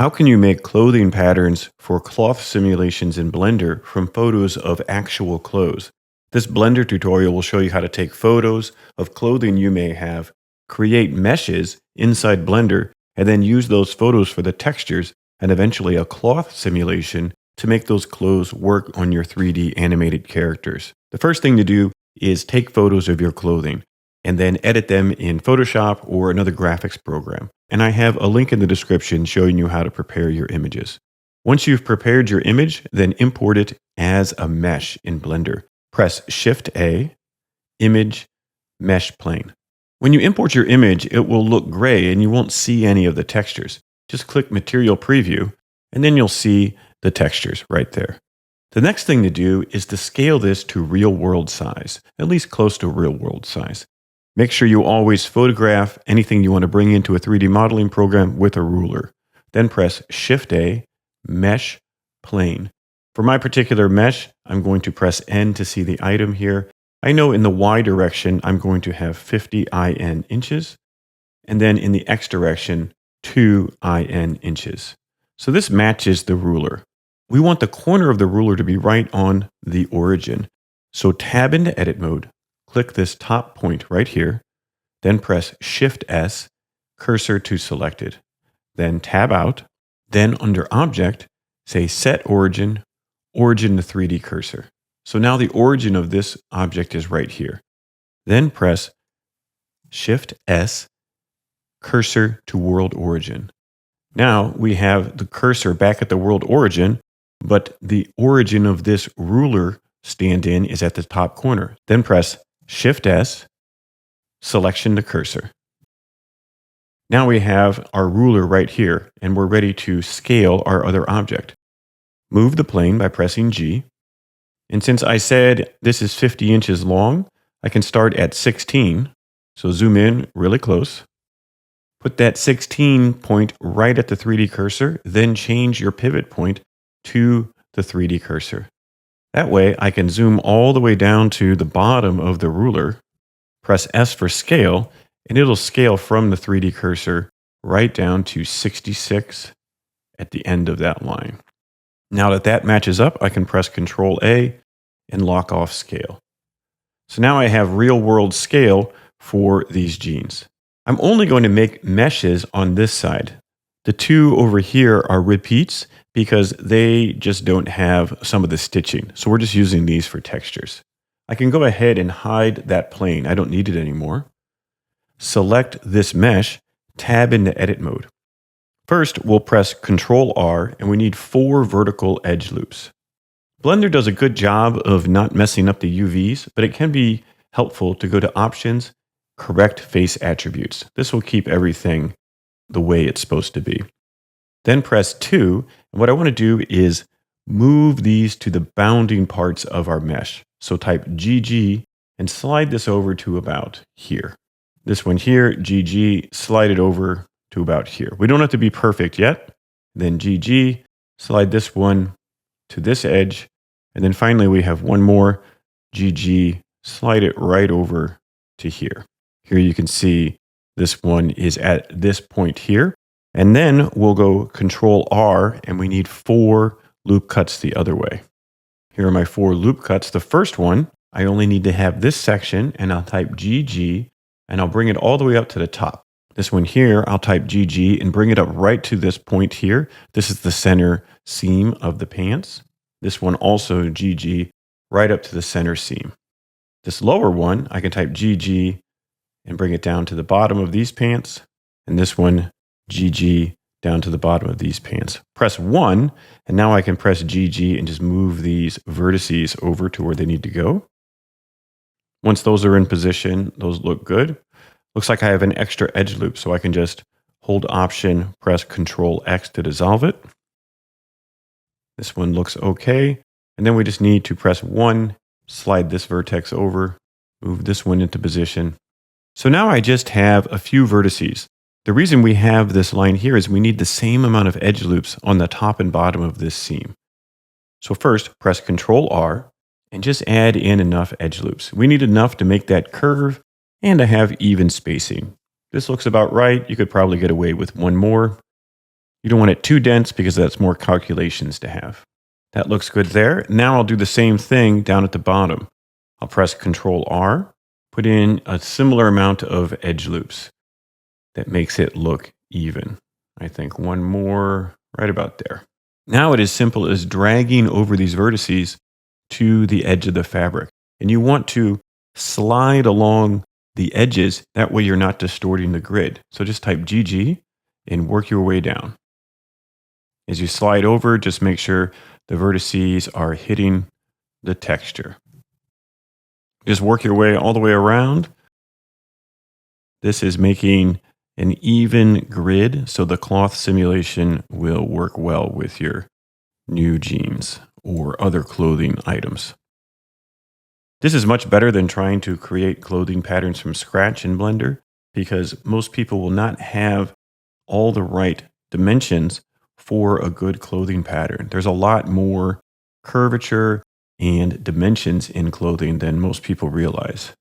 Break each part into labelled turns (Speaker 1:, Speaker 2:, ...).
Speaker 1: How can you make clothing patterns for cloth simulations in Blender from photos of actual clothes? This Blender tutorial will show you how to take photos of clothing you may have, create meshes inside Blender, and then use those photos for the textures and eventually a cloth simulation to make those clothes work on your 3D animated characters. The first thing to do is take photos of your clothing and then edit them in Photoshop or another graphics program. And I have a link in the description showing you how to prepare your images. Once you've prepared your image, then import it as a mesh in Blender. Press Shift-A, Image, Mesh Plane. When you import your image, it will look gray and you won't see any of the textures. Just click Material Preview, and then you'll see the textures right there. The next thing to do is to scale this to real-world size, at least close to real-world size. Make sure you always photograph anything you want to bring into a 3D modeling program with a ruler. Then press Shift-A, Mesh Plane. For my particular mesh, I'm going to press N to see the item here. I know in the Y direction, I'm going to have 50 IN inches, and then in the X direction, 2 IN inches. So this matches the ruler. We want the corner of the ruler to be right on the origin. So tab into edit mode, click this top point right here, then press Shift-S, cursor to selected. Then tab out, then under Object, say Set Origin, Origin to 3D Cursor. So now the origin of this object is right here. Then press Shift-S, cursor to world origin. Now we have the cursor back at the world origin, but the origin of this ruler stand-in is at the top corner. Then press Shift-S, selection to cursor. Now we have our ruler right here, and we're ready to scale our other object. Move the plane by pressing G. And since I said this is 50 inches long, I can start at 16. So zoom in really close. Put that 16 point right at the 3D cursor, then change your pivot point to the 3D cursor. That way I can zoom all the way down to the bottom of the ruler, press S for scale, and it'll scale from the 3D cursor right down to 66 at the end of that line. Now that that matches up, I can press Ctrl A and lock off scale. So now I have real world scale for these jeans. I'm only going to make meshes on this side. The two over here are repeats because they just don't have some of the stitching. So we're just using these for textures. I can go ahead and hide that plane. I don't need it anymore. Select this mesh, tab into edit mode. First, we'll press Ctrl R and we need 4 vertical edge loops. Blender does a good job of not messing up the UVs, but it can be helpful to go to Options, Correct Face Attributes. This will keep everything the way it's supposed to be. Then press 2, and what I want to do is move these to the bounding parts of our mesh. So type GG and slide this over to about here. This one here, GG, slide it over to about here. We don't have to be perfect yet. Then GG, slide this one to this edge. And then finally we have one more, GG, slide it right over to here. Here you can see this one is at this point here. And then we'll go Ctrl R and we need 4 loop cuts the other way. Here are my 4 loop cuts. The first one, I only need to have this section and I'll type GG and I'll bring it all the way up to the top. This one here, I'll type GG and bring it up right to this point here. This is the center seam of the pants. This one also GG right up to the center seam. This lower one, I can type GG and bring it down to the bottom of these pants. And this one, GG down to the bottom of these pants. Press 1, and now I can press GG and just move these vertices over to where they need to go. Once those are in position, those look good. Looks like I have an extra edge loop, so I can just hold Option, press Ctrl X to dissolve it. This one looks okay. And then we just need to press 1, slide this vertex over, move this one into position. So now I just have a few vertices. The reason we have this line here is we need the same amount of edge loops on the top and bottom of this seam. So first, press Ctrl R and just add in enough edge loops. We need enough to make that curve and to have even spacing. This looks about right. You could probably get away with one more. You don't want it too dense because that's more calculations to have. That looks good there. Now I'll do the same thing down at the bottom. I'll press Control R, put in a similar amount of edge loops. That makes it look even. I think one more right about there. Now it is simple as dragging over these vertices to the edge of the fabric. And you want to slide along the edges. That way you're not distorting the grid. So just type GG and work your way down. As you slide over, just make sure the vertices are hitting the texture. Just work your way all the way around. This is making an even grid, so the cloth simulation will work well with your new jeans or other clothing items. This is much better than trying to create clothing patterns from scratch in Blender because most people will not have all the right dimensions for a good clothing pattern. There's a lot more curvature and dimensions in clothing than most people realize.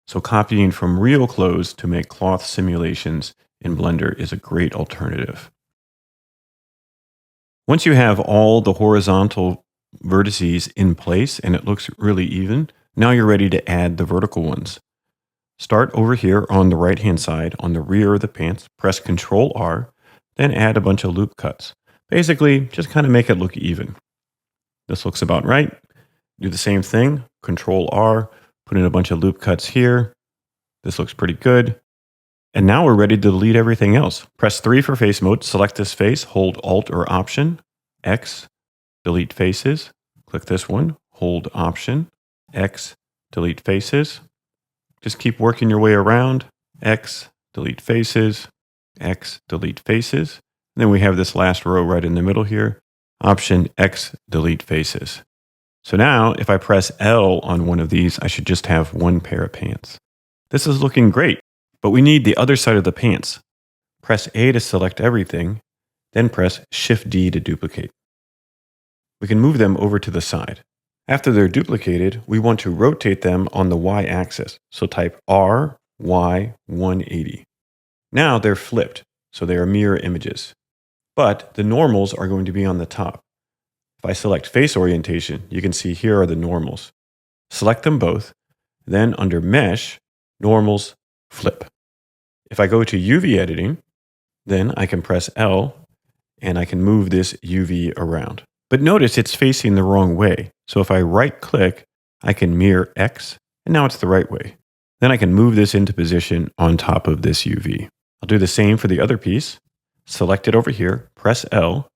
Speaker 1: So copying from real clothes to make cloth simulations in Blender is a great alternative. Once you have all the horizontal vertices in place and it looks really even, now you're ready to add the vertical ones. Start over here on the right-hand side on the rear of the pants, press Control R, then add a bunch of loop cuts. Basically, just kind of make it look even. This looks about right. Do the same thing, Control R, put in a bunch of loop cuts here. This looks pretty good. And now we're ready to delete everything else. Press 3 for face mode, select this face, hold Alt or Option, X, delete faces. Click this one, hold Option, X, delete faces. Just keep working your way around, X, delete faces, X, delete faces. And then we have this last row right in the middle here, Option, X, delete faces. So now if I press L on one of these, I should just have one pair of pants. This is looking great, but we need the other side of the pants. Press A to select everything, then press Shift D to duplicate. We can move them over to the side. After they're duplicated, we want to rotate them on the Y-axis. So type R, Y, 180. Now they're flipped, so they are mirror images. But the normals are going to be on the top. If I select face orientation, you can see here are the normals. Select them both, then under Mesh, normals, flip. If I go to UV editing, then I can press L and I can move this UV around. But notice it's facing the wrong way. So if I right click, I can mirror X and now it's the right way. Then I can move this into position on top of this UV. I'll do the same for the other piece. Select it over here, press L.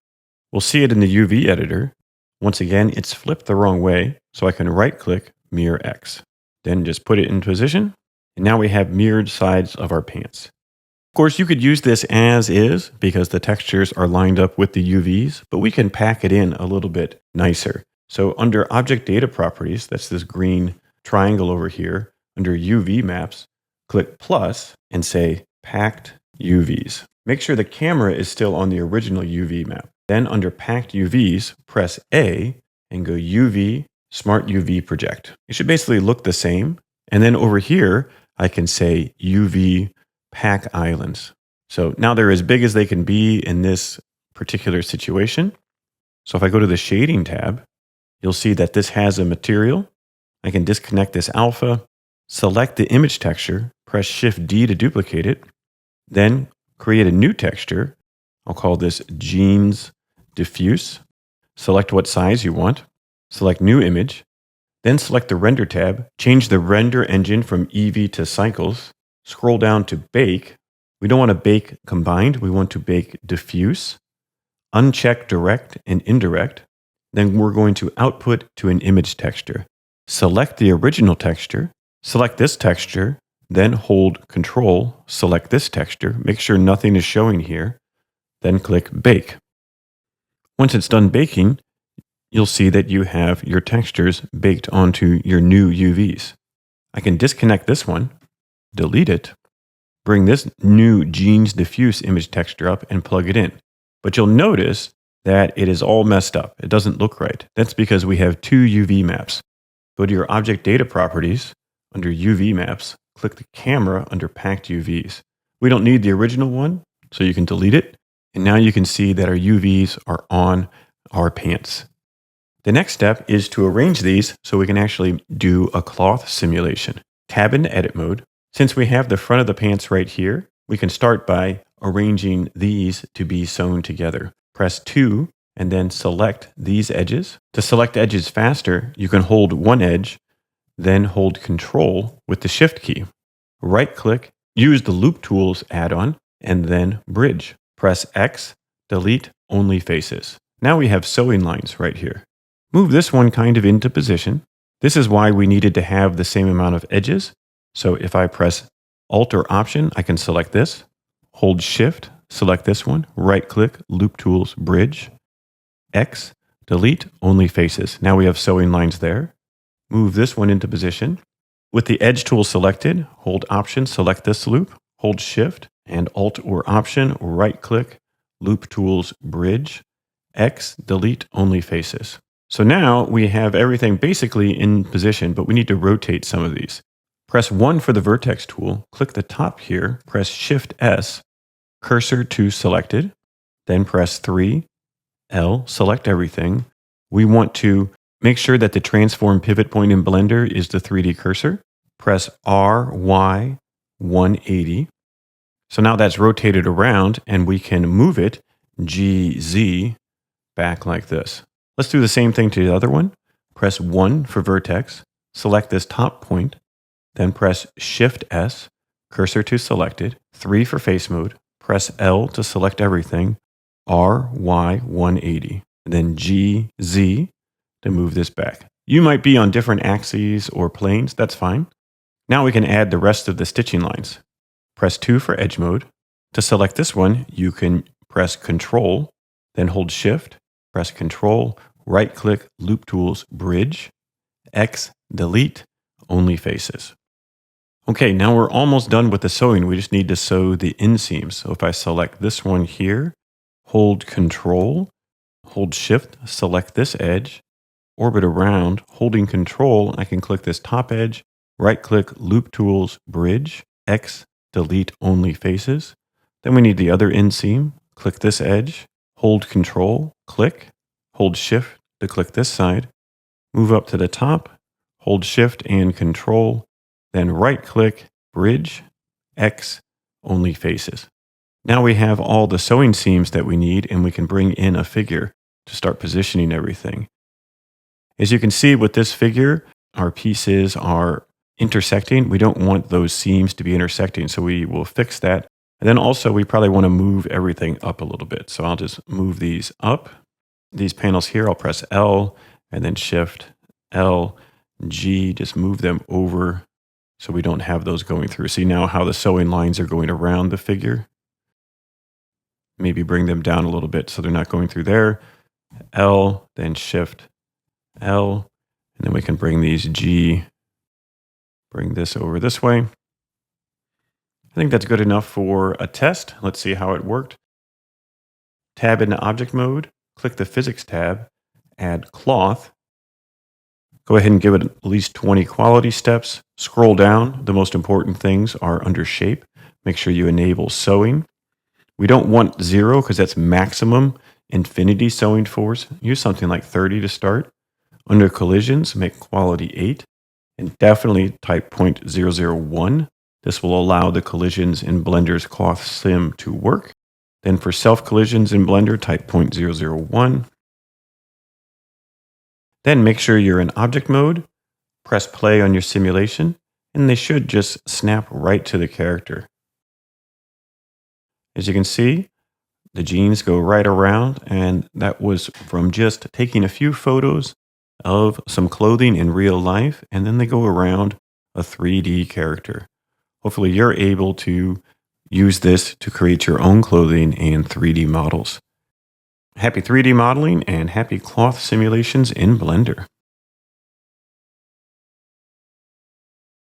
Speaker 1: We'll see it in the UV editor. Once again, it's flipped the wrong way. So I can right click, mirror X. Then just put it in position. And now we have mirrored sides of our pants. Of course, you could use this as is because the textures are lined up with the UVs, but we can pack it in a little bit nicer. So under Object Data Properties, that's this green triangle over here, under UV Maps, click plus and say Packed UVs. Make sure the camera is still on the original UV map. Then under Packed UVs, press A and go UV, Smart UV Project. It should basically look the same. And then over here, I can say UV Pack Islands. So now they're as big as they can be in this particular situation. So if I go to the Shading tab, you'll see that this has a material. I can disconnect this alpha, select the image texture, press Shift D to duplicate it, then create a new texture. I'll call this Jeans Diffuse. Select what size you want, select New Image, then select the Render tab, change the render engine from Eevee to Cycles, scroll down to Bake. We don't want to bake combined, we want to bake diffuse. Uncheck direct and indirect. Then we're going to output to an image texture. Select the original texture, select this texture, then hold Control, select this texture, make sure nothing is showing here, then click Bake. Once it's done baking, you'll see that you have your textures baked onto your new UVs. I can disconnect this one, delete it, bring this new Jeans Diffuse image texture up and plug it in. But you'll notice that it is all messed up. It doesn't look right. That's because we have two UV maps. Go to your Object Data Properties, under UV Maps, click the camera under Packed UVs. We don't need the original one, so you can delete it. And now you can see that our UVs are on our pants. The next step is to arrange these so we can actually do a cloth simulation. Tab into edit mode. Since we have the front of the pants right here, we can start by arranging these to be sewn together. Press 2 and then select these edges. To select edges faster, you can hold one edge, then hold Control with the Shift key. Right click, use the Loop Tools add-on, and then Bridge. Press X, delete only faces. Now we have sewing lines right here. Move this one kind of into position. This is why we needed to have the same amount of edges. So if I press Alt or Option, I can select this, hold Shift, select this one, right click, Loop Tools, Bridge, X, delete only faces. Now we have sewing lines there. Move this one into position. With the edge tool selected, hold Option, select this loop, hold Shift, and Alt or Option, right click, Loop Tools, Bridge, X, delete only faces. So now we have everything basically in position, but we need to rotate some of these. Press 1 for the vertex tool, click the top here, press Shift S, cursor to selected, then press 3, L, select everything. We want to make sure that the transform pivot point in Blender is the 3D cursor. Press R, Y, 180. So now that's rotated around and we can move it, G, Z, back like this. Let's do the same thing to the other one. Press 1 for vertex, select this top point, then press Shift S, cursor to selected, 3 for face mode, press L to select everything, R, Y, 180, and then G, Z to move this back. You might be on different axes or planes, that's fine. Now we can add the rest of the stitching lines. Press 2 for edge mode. To select this one, you can press Control, then hold Shift, press Control, right click, Loop Tools, Bridge, X, delete, only faces. Okay, now we're almost done with the sewing. We just need to sew the inseams. So if I select this one here, hold Control, hold Shift, select this edge, orbit around, holding Control, I can click this top edge, right click, Loop Tools, Bridge, X, delete only faces. Then we need the other inseam, click this edge, hold Control, click, hold Shift to click this side, move up to the top, hold Shift and Control, then right click, Bridge, X, only faces. Now we have all the sewing seams that we need and we can bring in a figure to start positioning everything. As you can see with this figure, our pieces are intersecting. We don't want those seams to be intersecting, so we will fix that. And then also we probably want to move everything up a little bit. So I'll just move these up. These panels here, I'll press L and then Shift, L, G, just move them over so we don't have those going through. See now how the sewing lines are going around the figure? Maybe bring them down a little bit so they're not going through there. L, then Shift, L, and then we can bring these G, bring this over this way. I think that's good enough for a test. Let's see how it worked. Tab into object mode, click the physics tab, add cloth. Go ahead and give it at least 20 quality steps. Scroll down. The most important things are under shape. Make sure you enable sewing. We don't want 0 because that's maximum infinity sewing force. Use something like 30 to start. Under collisions, make quality 8. And definitely type 0.001. This will allow the collisions in Blender's cloth sim to work. Then for self collisions in Blender, type 0.001. Then make sure you're in object mode, press play on your simulation, and they should just snap right to the character. As you can see, the jeans go right around, and that was from just taking a few photos of some clothing in real life, and then they go around a 3D character. Hopefully you're able to use this to create your own clothing and 3D models. Happy 3D modeling and happy cloth simulations in Blender.